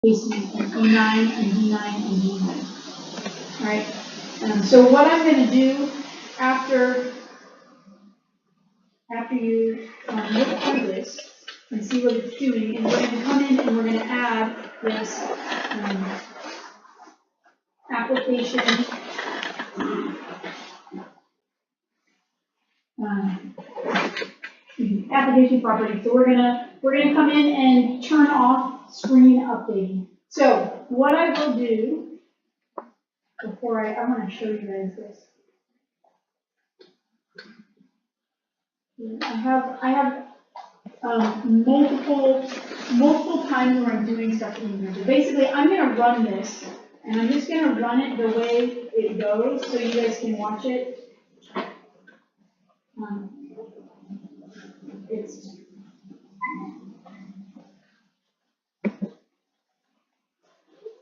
cases in E9 and D9 and D9. All right. So what I'm going to do after you look through this and see what it's doing, and we're going to come in and we're going to add this application application property. So we're gonna come in and turn off screen updating. So what I will do before I want to show you guys this. I have multiple times where I'm doing stuff in here. So basically, I'm going to run this, and I'm just going to run it the way it goes, so you guys can watch it.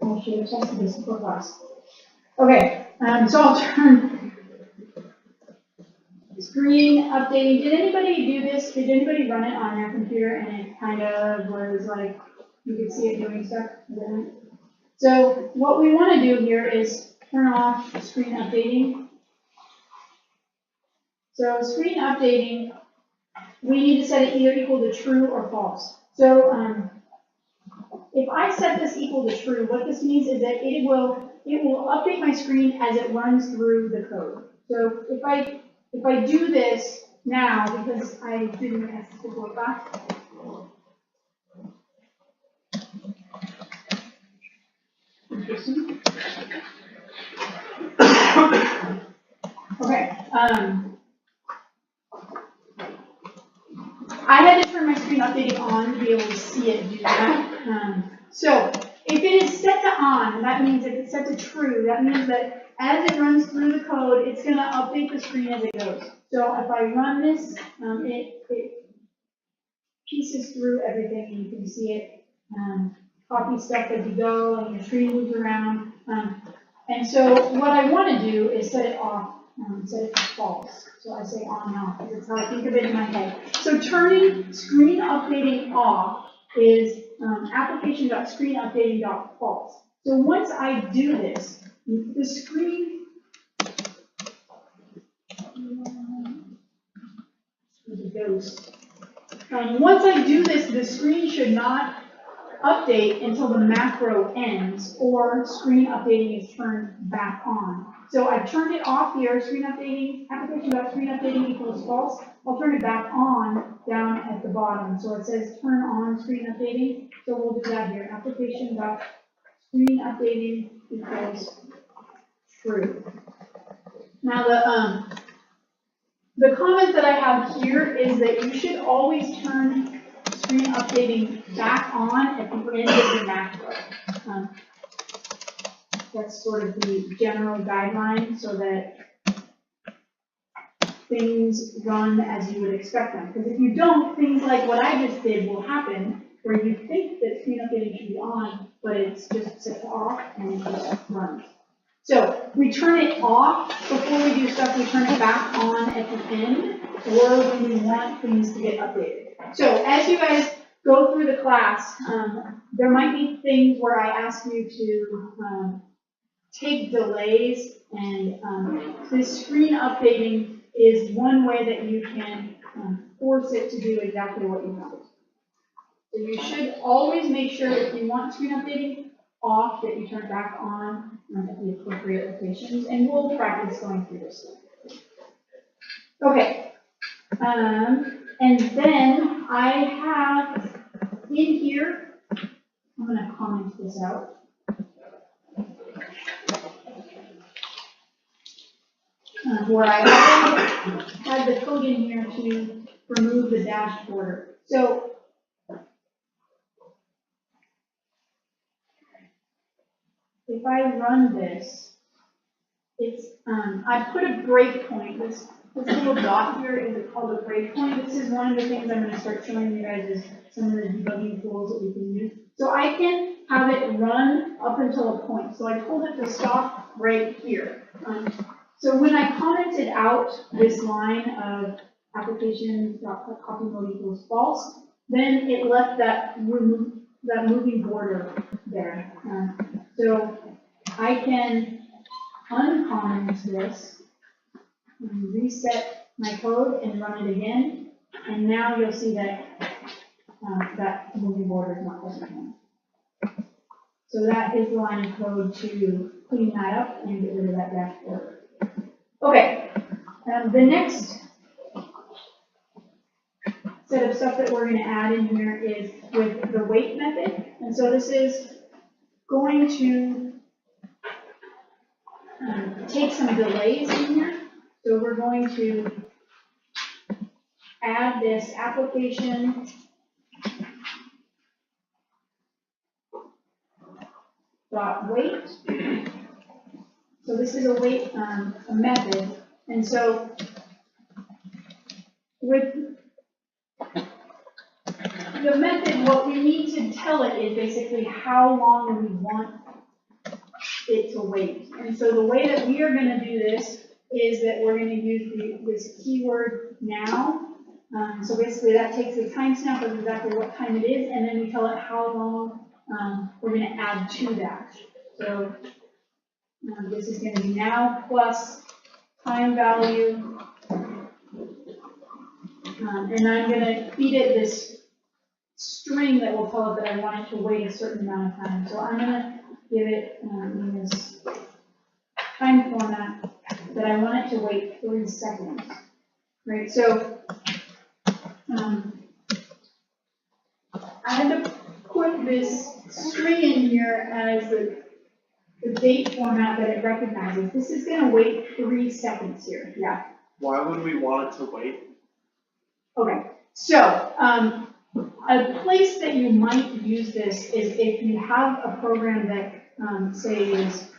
I'll show you some of this for class. Okay, so I'll turn screen updating. Did anybody do this? Did anybody run it on their computer and it kind of was like, you could see it doing stuff? So what we want to do here is turn off screen updating. So screen updating, we need to set it either equal to true or false. So if I set this equal to true, what this means is that it will update my screen as it runs through the code. So if I do this now, because I didn't ask to go back. Interesting. Okay. I had to turn my screen updating on to be able to see it do that. So if it is set to on, that means if it's set to true, that means that as it runs through the code, it's going to update the screen as it goes. So if I run this, it pieces through everything, and you can see it copy stuff as you go, and your screen moves around. And so what I want to do is set it off, set it to false. So I say on and off, because that's how I think of it in my head. So turning screen updating off is application.screenupdating.false. So once I do this, the screen once I do this, the screen should not update until the macro ends or screen updating is turned back on. So I've turned it off here, screen updating, application.screenUpdating equals false. I'll turn it back on down at the bottom. So it says turn on screen updating. So we'll do that here, application.screenUpdating equals true. Now the comment that I have here is that you should always turn screen updating back on at the end of the macro. That's sort of the general guideline so that things run as you would expect them. Because if you don't, things like what I just did will happen, where you think that screen updating should be on, but it's just set to off and it just runs. So we turn it off before we do stuff, we turn it back on at the end, or when we want things to get updated. So as you guys go through the class, there might be things where I ask you to take delays, and this screen updating is one way that you can force it to do exactly what you want. So you should always make sure if you want screen updating off that you turn it back on at the appropriate locations, and we'll practice going through this. Okay, and then I have in here, I'm going to comment this out. Where I had the code in here to remove the dash border. So if I run this, it's I put a breakpoint. This little dot here is called a breakpoint. This is one of the things I'm going to start showing you guys is some of the debugging tools that we can use. So I can have it run up until a point. So I told it to stop right here. So when I commented out this line of application.copy mode equals false, then it left that that moving border there. So I can uncomment this and reset my code and run it again. And now you'll see that that moving border is not present. So that is the line of code to clean that up and get rid of that dash border. Okay, the next set of stuff that we're going to add in here is with the wait method. And so this is going to take some delays in here. So we're going to add this application dot wait. So this is a wait a method, and so with the method, what we need to tell it is basically how long we want it to wait. And so the way that we are going to do this is that we're going to use this keyword now. So basically that takes the timestamp of exactly what time it is, and then we tell it how long we're going to add to that. So this is going to be now plus time value, and I'm going to feed it this string that will tell it that I want it to wait a certain amount of time. So I'm going to give it in this time format that I want it to wait 3 seconds. Right? So I had to put this string in here as the date format that it recognizes. This is going to wait 3 seconds here. Yeah. Why would we want it to wait? Okay. So a place that you might use this is if you have a program that, say, is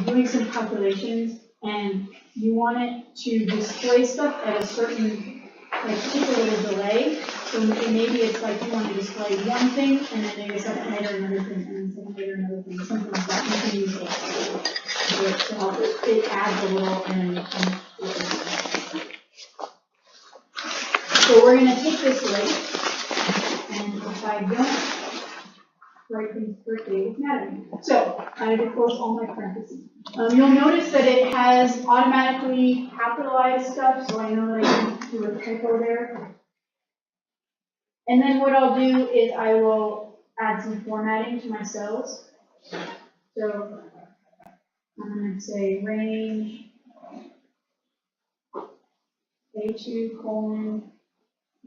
doing some calculations and you want it to display stuff at a certain, like, take a little delay. So maybe it's like you want to display one thing and then maybe a second later another thing and then a second later another thing, something like that. You can use it to help it adds a little and so we're going to take this rate, and if I don't write things correctly, it's mad at me. So I have to close all my parentheses. You'll notice that it has automatically capitalized stuff, so I know that I can do a typo there. And then what I'll do is I will add some formatting to my cells. So I'm going to say range A2 colon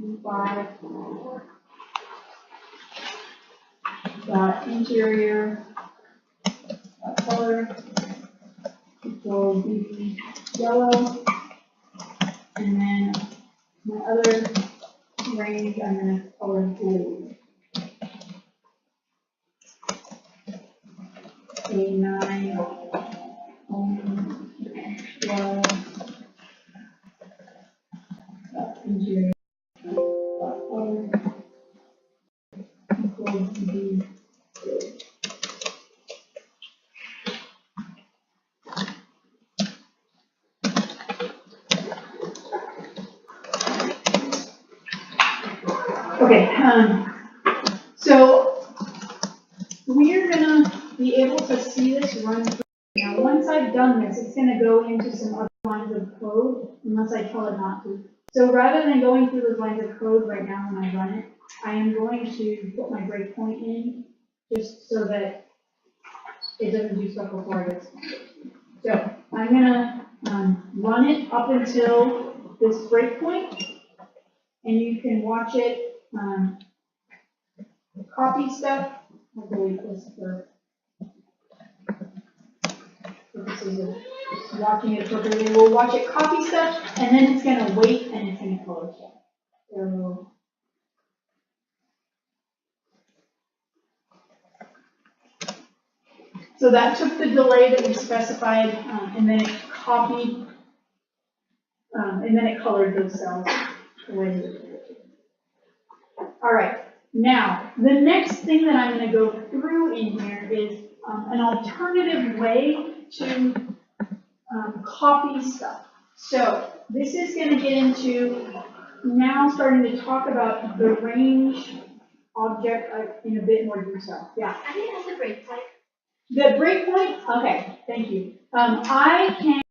E5 dot interior dot color will be yellow, and then my other range I'm going to color blue. A9 12 interior color equals B. Okay, so we're going to be able to see this run through. Now, once I've done this, it's going to go into some other lines of code, unless I tell it not to. So rather than going through those lines of code right now when I run it, I am going to put my breakpoint in, just so that it doesn't do stuff before I get started. So I'm going to run it up until this breakpoint, and you can watch it copy stuff. I'll delete this for purposes of watching it appropriately. We'll watch it copy stuff, and then it's going to wait and it's going to color stuff. So that took the delay that we specified, and then it copied, and then it colored those cells the way that it. All right. Now, the next thing that I'm going to go through in here is an alternative way to copy stuff. So this is going to get into now starting to talk about the range object in a bit more detail. Yeah. I think that's the breakpoint. The breakpoint, okay, thank you. I can